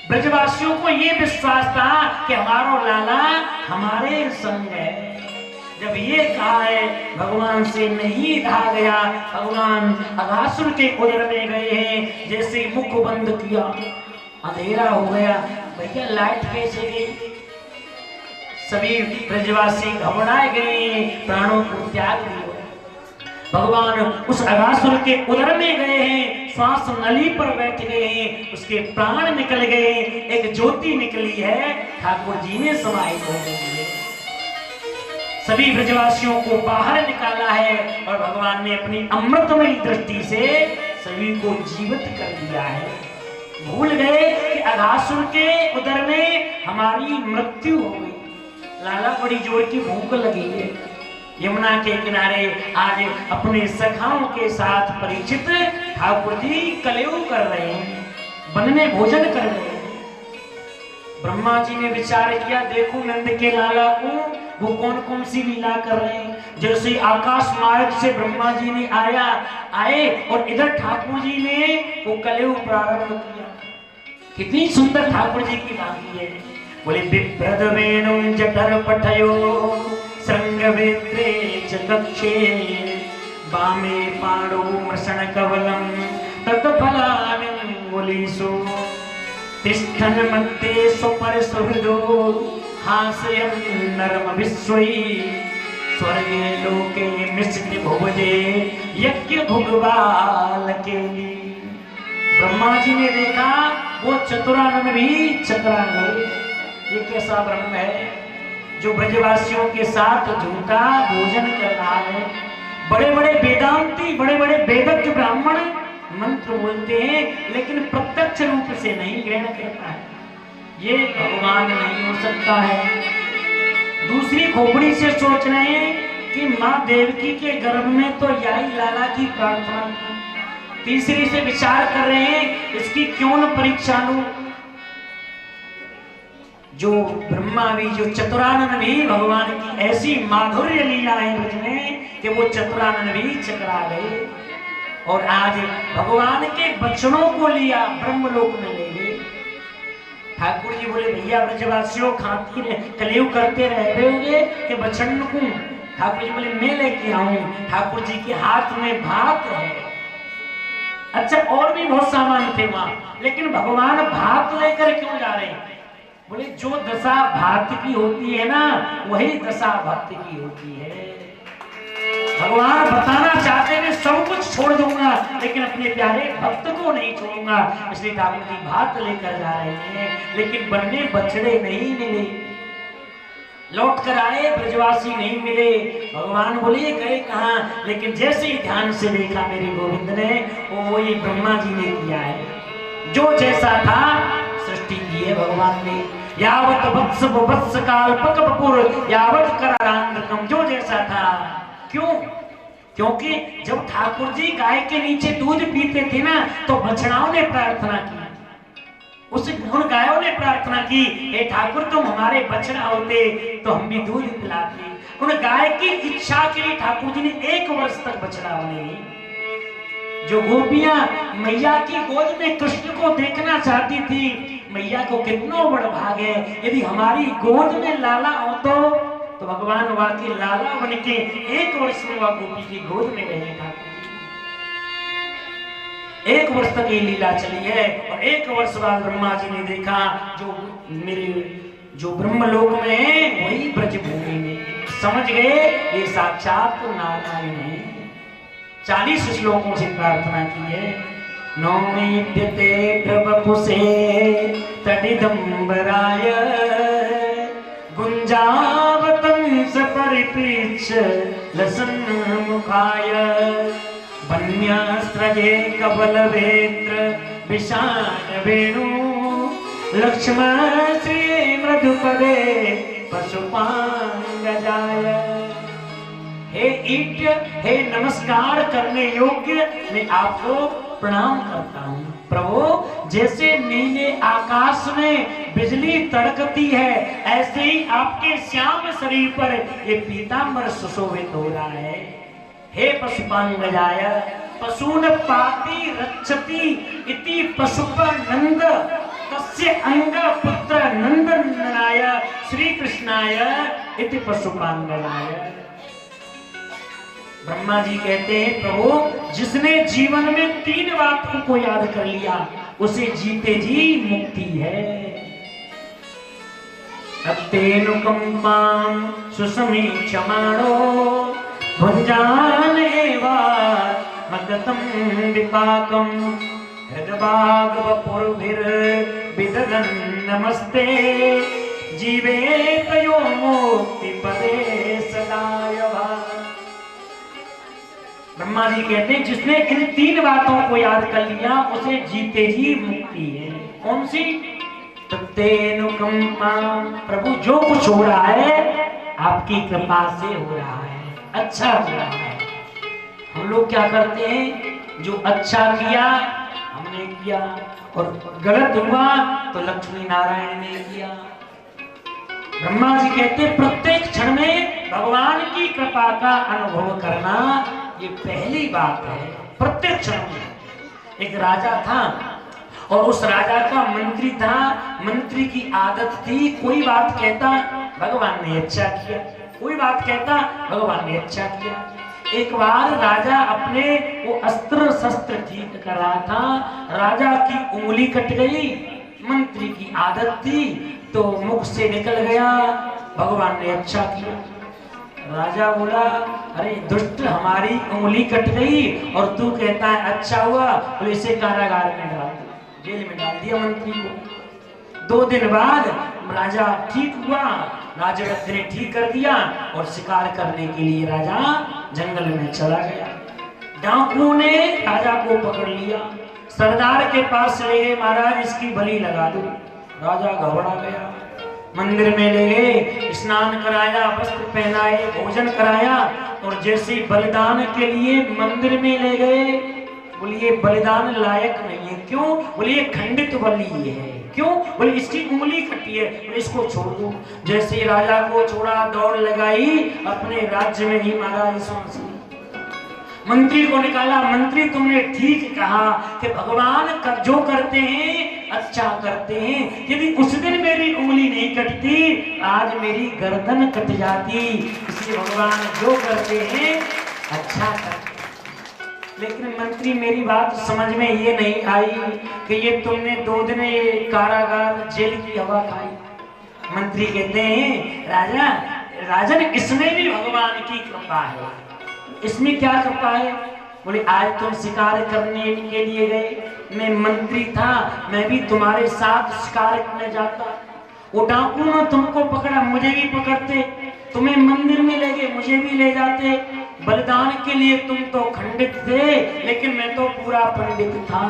ब्रजवासियों को ये विश्वास था कि हमारो लाला हमारे संग है। जब ये कहा है भगवान से नहीं कहा गया, भगवान अघासुर के उदर में गए हैं। जैसे मुख बंद किया अंधेरा हो गया। भैया लाइट कैसे गई, सभी ब्रजवासी घबराए गए, प्राणों को त्याग दिया। भगवान उस अघासुर के उदर में गए हैं, श्वास नली पर बैठ गए हैं, उसके प्राण निकल गए, एक ज्योति निकली है, ठाकुर जी ने समाहित हो गई है। सभी ब्रजवासियों को बाहर निकाला है और भगवान ने अपनी अमृतमयी दृष्टि से सभी को जीवित कर दिया है। भूल गए कि अघासुर के उदर में हमारी मृत्यु हो गई। लाला बड़ी जोर की भूख लगी है। यमुना के किनारे आज अपने सखाओं के साथ परिचित ठाकुर जी कलेऊ कर रहे हैं, वन में भोजन कर रहे हैं। ब्रह्मा जी ने विचार किया देखो नंद के लाला को वो कौन कौन सी लीला कर रहे हैं। जैसे आकाश मार्ग से ब्रह्मा जी ने आए और इधर ठाकुर जी ने वो कलेऊ प्रारंभ किया। कितनी सुंदर ठाकुर जी की बात है। बोले विप्रद वेणुं जठर पठयो श्रृंगवेत्रे च कक्षे वामे पाणौ मृषण कवलं तत्फलान्मुलीषु तिष्ठन् मध्ये स्वपर सुहृदो हास्यं नरम विश्वै स्वर्गे लोके मिष्टि भुवजे यज्ञ भुगवालके। ब्रह्मा जी ने देखा वो चतुरानन भी चतुरानन, ये कैसा ब्रह्म है जो ब्रजवासियों के साथ झूठा भोजन कर रहा है। बड़े बड़े वेदांती, बड़े बड़े वेदज्ञ ब्राह्मण मंत्र बोलते हैं लेकिन प्रत्यक्ष रूप से नहीं ग्रहण करता है, ये भगवान नहीं हो सकता है। दूसरी खोपड़ी से सोच रहे हैं कि माँ देवकी के गर्भ में तो याई लाला की प्रार्थना की, तीसरी से विचार कर रहे हैं इसकी क्यों न परीक्षा लूं। जो ब्रह्मा भी, जो चतुरानन भी भगवान की ऐसी माधुर्य लीला है ब्रज में कि वो चतुरानन भी चकरा गए और आज भगवान के बचनों को लिया ब्रह्मलोक में ले गए। ठाकुर जी बोले भैया ब्रजवासियों खातिर कलयुग करते रह होंगे कि बचन को। ठाकुर जी बोले मैं लेके आऊं। ठाकुर जी के हाथ में भात है। अच्छा और भी बहुत सामान थे वहां, लेकिन भगवान भात लेकर क्यों जा रहे हैं? बोले जो दशा भात की होती है ना वही दशा भक्त की होती है। भगवान बताना चाहते हैं सब कुछ छोड़ दूंगा लेकिन अपने प्यारे भक्त को नहीं छोड़ूंगा, इसलिए ठाकुर जी भात लेकर जा रहे हैं। लेकिन बनने बछड़े नहीं मिले, लौट कर आए ब्रजवासी नहीं मिले। भगवान बोले गए कहां? लेकिन जैसे ही ध्यान से देखा मेरे गोविंद ने, वो ये ब्रह्मा जी ने किया है। जो जैसा था सृष्टि की है भगवान ने। यावत वत्स वत्स काल्पक बपुर यावत करारांधकम, जो जैसा था। क्यों? क्योंकि जब ठाकुर जी गाय के नीचे दूध पीते थे ना तो बछड़ाओं ने प्रार्थना की, उन गायों ने प्रार्थना की, हे ठाकुर तुम हमारे बछड़ा होते तो हम भी दूध पिलाते। उन गाय की इच्छा के लिए ठाकुर जी ने 1 वर्ष तक बछड़ा बने। जो गोपियां मैया की गोद में कृष्ण को देखना चाहती थी, मैया को कितना बड़ा भाग है यदि हमारी गोद में लाला हो तो भगवान वाकई लाला बन के 1 वर्ष में वह गोपी की गोद में रहे। ठाकुर 1 वर्ष तक ये लीला चली है और 1 वर्ष बाद ब्रह्मा जी ने देखा जो ब्रह्मलोक में है वही ब्रजभूमि में। समझ गए ये साक्षात नारायण है। 40 श्लोकों से प्रार्थना की है। नौमीप्यते प्रवपुषे तडिदंबराय गुंजावतंस परिपृच्छ लसन्न मुखाय वन्यास्त्रजे कबलवेत्र विषाण वेणु लक्ष्मण श्री मृदुपदे पशुपांगजाय। हे ईट्य, हे नमस्कार करने योग्य, मैं आपको प्रणाम करता हूँ। प्रभु जैसे नीले आकाश में बिजली तड़कती है ऐसे ही आपके श्याम शरीर पर ये पीतांबर सुशोभित हो रहा है। हे पशुपांगजाय पशून पाति रक्षति इति पशुपनंद तस्य अंग पुत्र नंदनाय श्री कृष्णाय इति पशुपांगजाय। ब्रह्मा जी कहते हैं प्रभु जिसने जीवन में 3 बातों को याद कर लिया उसे जीते जी मुक्ति है। अत्तेनुकंपां सुसमीक्षमाणो भुञ्जान एवा मगतं विपाकं हृदभागवपुर्भिर्विदधन् नमस्ते जीवे तयो मुक्तिपदे सदाय। ब्रह्मा जी कहते हैं जिसने इन 3 बातों को याद कर लिया उसे जीते जी मुक्ति है। कौन सी? तत्तेनुकंपा, प्रभु जो कुछ हो रहा है आपकी कृपा से हो रहा है, अच्छा हो रहा है। हम लोग क्या करते हैं, जो अच्छा किया हमने किया और गलत हुआ तो लक्ष्मी नारायण ने किया। ब्रह्मा जी कहते प्रत्येक क्षण में भगवान की कृपा का अनुभव करना ये पहली बात है। प्रत्येक क्षण में एक राजा था और उस राजा का मंत्री था। मंत्री की आदत थी कोई बात कहता भगवान ने अच्छा किया, कोई बात कहता भगवान ने अच्छा किया। एक बार राजा अपने वो अस्त्र शस्त्र ठीक कर रहा था, राजा की उंगली कट गई। मंत्री की आदत थी तो मुख से निकल गया, भगवान ने अच्छा किया। राजा बोला अरे दुष्ट हमारी उंगली कट गई और तू कहता है अच्छा हुआ, तो इसे कारागार में डाल दिया, जेल में डाल दिया मंत्री को। 2 दिन बाद राजा ठीक हुआ, राजवत ने ठीक कर दिया और शिकार करने के लिए राजा जंगल में चला गया। डाकुओं ने राजा को पकड़ लिया, सरदार के पास ले गए, महाराज इसकी बलि लगा दो। राजा घबरा गया, मंदिर में ले गए, स्नान कराया, वस्त्र पहनाए, भोजन कराया, और जैसे बलिदान के लिए मंदिर में ले गए, बोलिए बलिदान लायक नहीं है। क्यों? बोलिए खंडित बलि है। क्यों? बोले इसकी उंगली कटी है, बोले इसको छोड़ दो। जैसे राजा को छोड़ा, दौड़ लगाई, अपने राज्य में ही मारा यीशु मसीह। मंत्री को निकाला, मंत्री तुमने ठीक कहा कि भगवान जो करते हैं अच्छा करते हैं। यदि उस दिन मेरी उंगली नहीं कटती, आज मेरी गर्दन कट जाती। इसलिए भगवान जो करते हैं अच्छा करते। लेकिन मंत्री मेरी बात समझ में ये नहीं आई कि ये तुमने 2 दिन ये कारागार जेल की हवा खाई। मंत्री कहते हैं राजा, राजन इसमें भी भगवान की कृपा है। इसमें क्या कृपा है? बोले आज तुम शिकार करने के लिए गए, मैं मंत्री था, मैं भी तुम्हारे साथ शिकार करने जाता। वो डाकू ने तुमको पकड़ा, मुझे भी पकड़ते, तुम्हें मंदिर में ले गए, मुझे भी ले जाते। बलिदान के लिए तुम तो खंडित थे, लेकिन मैं तो पूरा पंडित था।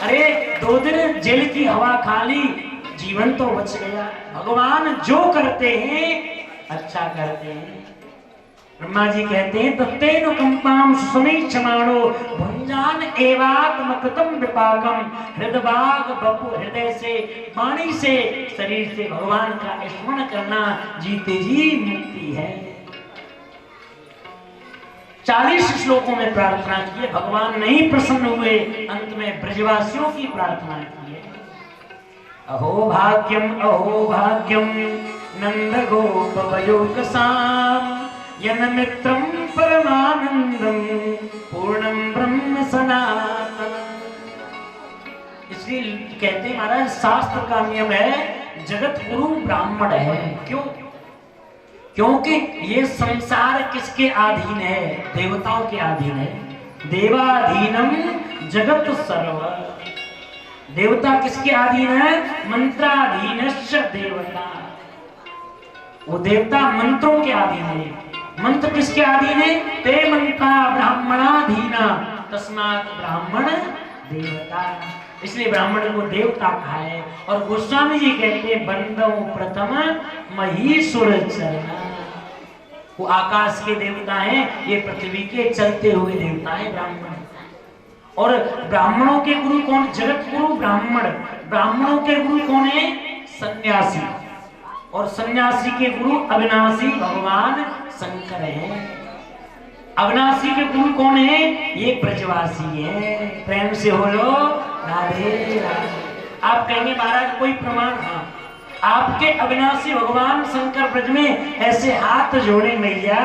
अरे 2 दिन जेल की हवा खा ली, जीवन तो बच गया। भगवान जो करते हैं अच्छा करते हैं। ब्रह्मा जी कहते हैं तत्तेन कंपाम सुसमीक्षमाणो भुंजान एवात्मकृतम विपाकम हृदबाग बपु। हृदय से, वाणी से, शरीर से भगवान का स्मरण करना जीते जी मुक्ति है। 40 श्लोकों में प्रार्थना की है, भगवान नहीं प्रसन्न हुए, अंत में ब्रजवासियों की प्रार्थना की है। अहो भाग्यम नंद गोप वयोकसाम यन मित्रम परमानंदम पूर्णम ब्रह्म सनातन। इसलिए कहते हैं महाराज, शास्त्र का नियम है जगत गुरु ब्राह्मण है। क्यों? क्योंकि ये संसार किसके अधीन है? देवताओं के अधीन है। देवाधीनम जगत सर्व। देवता किसके अधीन है? मंत्राधीनश्च देवता। वो देवता मंत्रों के अधीन है। मंत्र किसके अधीन है? ते मंत्रा ब्राह्मणाधीना तस्मात् ब्राह्मण देवता। इसलिए ब्राह्मण को देवता कहा है। और गोस्वामी जी कहते हैं बंदो प्रथम महीसुर चरना। वो आकाश के देवता हैं, ये पृथ्वी के चलते हुए देवता हैं ब्राह्मण। और ब्राह्मणों के गुरु कौन? जगत गुरु ब्राह्मण। ब्राह्मणों के गुरु कौन है? सन्यासी। और सन्यासी के गुरु अविनाशी भगवान शंकर है। अविनाशी के गुरु कौन है? ये ब्रजवासी है। प्रेम से बोलो राधे राधे। आप कहेंगे महाराज कोई प्रमाण? हाँ, आपके अविनाशी भगवान शंकर ब्रज में ऐसे हाथ जोड़े मैया,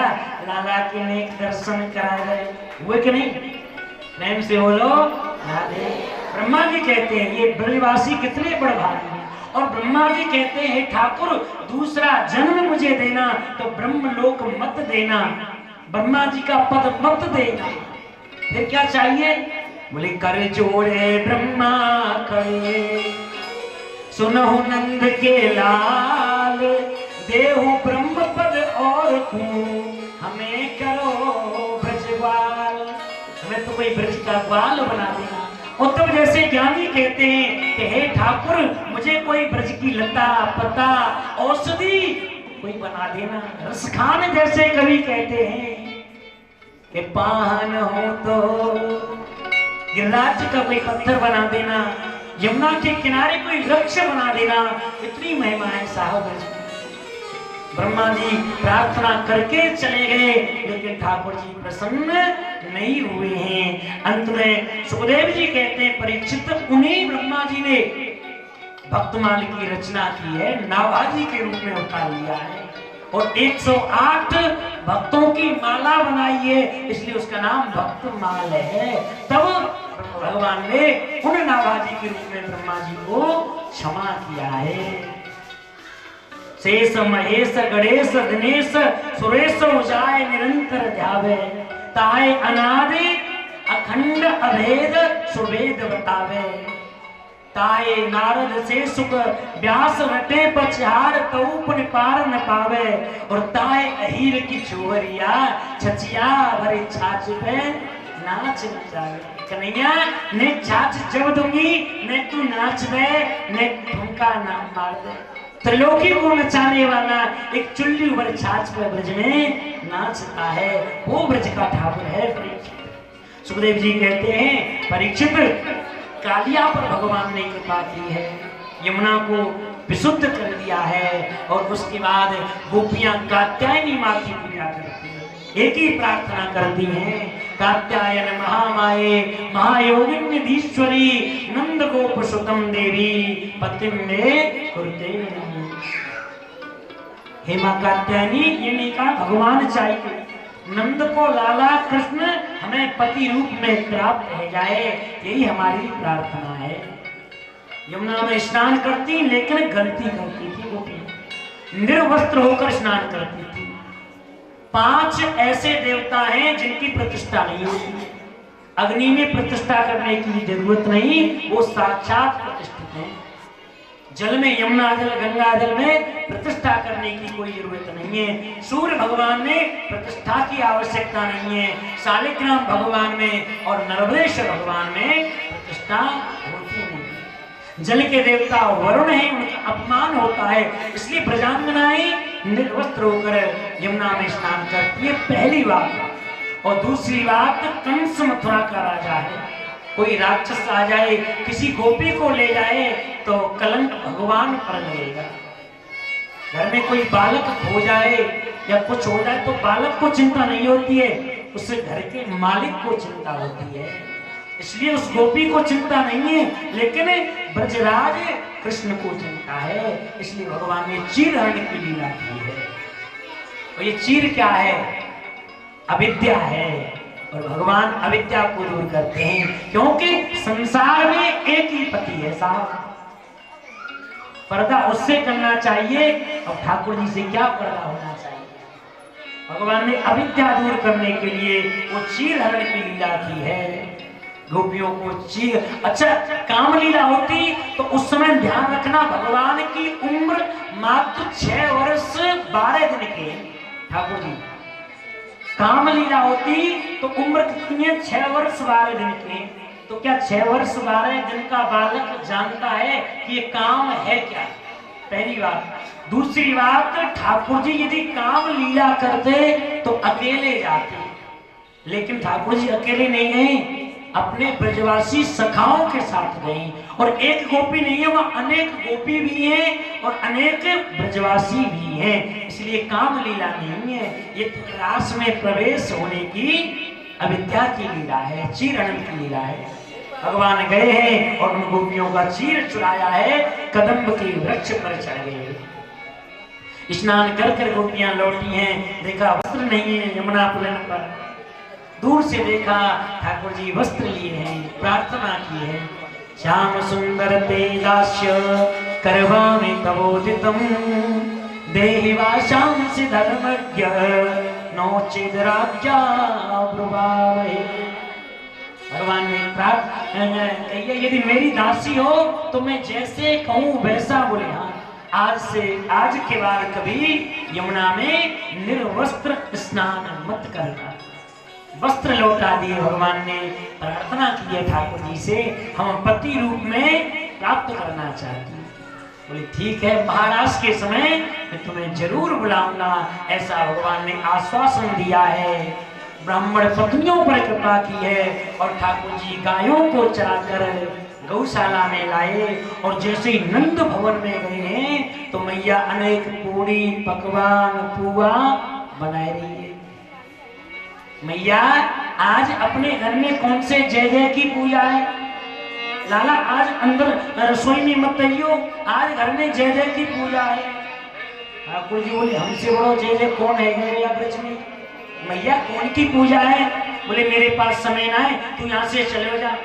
लाला के नेक दर्शन करा गए, हुए कि नहीं? प्रेम से बोलो राधे। ब्रह्मा जी कहते हैं ये ब्रजवासी कितने बड़ भागी हैं। और ब्रह्मा जी कहते हैं ठाकुर दूसरा जन्म मुझे देना तो ब्रह्मलोक मत देना, ब्रह्मा जी का पद मत देना। फिर क्या चाहिए? बोले कर जोड़े ब्रह्मा करे, सुनहु नंद के लाल, देहु ब्रह्म पद और तू हमें करो ब्रजवाल। हमें तो कोई ब्रज का ग्वाल बना देना। और तब जैसे ज्ञानी कहते हैं कि हे ठाकुर मुझे कोई ब्रज की लता पता औषधि कोई बना देना। रसखान जैसे कवि कहते हैं कि पाहन हो तो गिरिराज का कोई पत्थर बना देना, यमुना के किनारे कोई वृक्ष बना देना। इतनी महिमा है साहब। ब्रह्मा जी प्रार्थना करके चले गए, लेकिन ठाकुर जी प्रसन्न नहीं हुए हैं। अंत में सुखदेव जी कहते हैं परीक्षित उन्हीं ब्रह्मा जी ने भक्तमाल की रचना की है, नाभाजी के रूप में उतार लिया है। और 108 भक्तों की माला बनाई है, इसलिए उसका नाम भक्तमाल है। तब भगवान ने उन नाभाजी के रूप में ब्रह्मा जी को क्षमा किया है। शेष महेश गणेश दिनेश सुरेश उजाय निरंतर ध्यावे, ताय अनादि अखंड अभेद सुवेद बतावे। ताय नारद से सुख व्यास रटे पछाड़ तऊप निपार न पावे। और ताय अहीर की छोरिया छचिया भरे छाछ पे नाच जावे कन्हैया ने छाछ जब दूंगी ने तू नाच दे ने ठुमका ना मार दे। त्रिलोकी को नचाने वाला एक चुल्ली पर छाछ पर ब्रज में नाचता है, वो ब्रज का ठाकुर है परीक्षित। सुखदेव जी कहते हैं परीक्षित कालिया पर भगवान ने कृपा की है, यमुना को विशुद्ध कर दिया है और उसके बाद गोपियां कात्यायनी मां की पूजा करती हैं, एक ही प्रार्थना करती हैं कात्यायन महामाये महायोगिनीश्वरी नंद गोप सुतम देवी पतिम में कुरुते नमः। हे मां कात्यायनी ये नहीं कहा भगवान चाहिए, नंद को लाला कृष्ण हमें पति रूप में प्राप्त हो जाए, यही हमारी प्रार्थना है। यमुना में स्नान करती लेकिन गलती करती थी गोपी, निर्वस्त्र होकर स्नान करती थी। 5 ऐसे देवता हैं जिनकी प्रतिष्ठा नहीं होती, अग्नि में प्रतिष्ठा करने की जरूरत नहीं, वो साक्षात प्रतिष्ठित हैं। जल में यमुना जल गंगा जल में प्रतिष्ठा करने की कोई जरूरत नहीं है। सूर्य भगवान में प्रतिष्ठा की आवश्यकता नहीं है, शालिग्राम भगवान में और नर्मदेश्वर भगवान में प्रतिष्ठा होती नहीं। जल के देवता वरुण हैं, उनका अपमान होता है, इसलिए ब्रजांगनाएं निर्वस्त्र होकर यमुना में स्नान करती है, पहली बात। और दूसरी बात कंस मथुरा का राजा है, कोई राक्षस आ जाए किसी गोपी को ले जाए तो कलंक भगवान पर लगेगा। घर में कोई बालक हो जाए या कुछ हो जाए तो बालक को चिंता नहीं होती है, उससे घर के मालिक को चिंता होती है, इसलिए उस गोपी को चिंता नहीं है, लेकिन ब्रजराज कृष्ण को चिंता है, इसलिए भगवान ने चीर हरण की लीला की है। और ये चीर क्या है? अविद्या है, और भगवान अविद्या को दूर करते हैं, क्योंकि संसार में एक ही पति है साहब, पर्दा उससे करना चाहिए और ठाकुर जी से क्या पर्दा होना चाहिए। भगवान ने अविद्या दूर करने के लिए वो चीर हरण की लीला की है, गोपियों को चीर। अच्छा काम लीला होती तो उस समय ध्यान रखना भगवान की उम्र मात्र 6 वर्ष 12 दिन के ठाकुर जी। काम लीला होती तो उम्र कितनी है? 6 वर्ष 12 दिन के। तो क्या 6 वर्ष 12 दिन का बालक जानता है कि ये काम है क्या? पहली बात। दूसरी बात, ठाकुर जी यदि काम लीला करते तो अकेले जाते, लेकिन ठाकुर जी अकेले नहीं गए, अपने ब्रजवासी सखाओं के साथ गई। और एक गोपी नहीं है, वह अनेक गोपी भी हैं और अनेक ब्रजवासी भी हैं, इसलिए काम लीला नहीं है, ये रास में प्रवेश होने की अविद्या की लीला है, चीर हरण की लीला है। भगवान गए हैं और उन गोपियों का चीर चुराया है, कदम्ब के वृक्ष पर चढ़ गए। स्नान कर कर गोपियां लौटी हैं, देखा वस्त्र नहीं है यमुना पुलन पर, दूर से देखा ठाकुर जी वस्त्र लिए हैं, प्रार्थना की है, श्याम सुंदर तेजास्य करवामि तवोदितम देहि वाशां सि धर्मज्ञ नोचिद राज्ञा ब्रुवामहे। भगवान ने प्रार्थना, यदि मेरी दासी हो तो मैं जैसे कहूँ वैसा बोले। हाँ, आज के बाद कभी यमुना में निर्वस्त्र स्नान मत करना। वस्त्र लौटा दिए भगवान ने, प्रार्थना की है ठाकुर जी से, हम पति रूप में प्राप्त करना चाहते हैं। बोले ठीक है, महाराज के समय मैं तुम्हें जरूर बुलाऊंगा, ऐसा भगवान ने आश्वासन दिया है। ब्राह्मण पत्नियों पर कृपा की है और ठाकुर जी गायों को चराकर गौशाला में लाए, और जैसे ही नंद भवन में गए हैं तो मैया अनेक पूड़ी पकवान पुआ बनाए रही है। मैया आज अपने घर में कौन से जय जय की पूजा है? लाला आज अंदर रसोई में मत आइयो, आज घर में जय जय की पूजा है। ठाकुर जी बोले हमसे बड़ो जय जय कौन है मेरे ब्रज में? मैया कौन की पूजा है? बोले मेरे पास समय ना है, तू यहाँ से चले जा।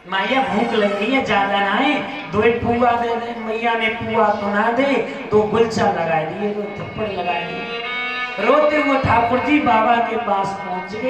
मैया भूख लग रही है, ज्यादा ना है, 2 पुआ दे दे। मैया ने पुआ तो ना दे, 2 गुलचा लगा दिए, 2 थप्पड़ लगा दिए। रोते हुए ठाकुर जी बाबा के पास पहुंच गए।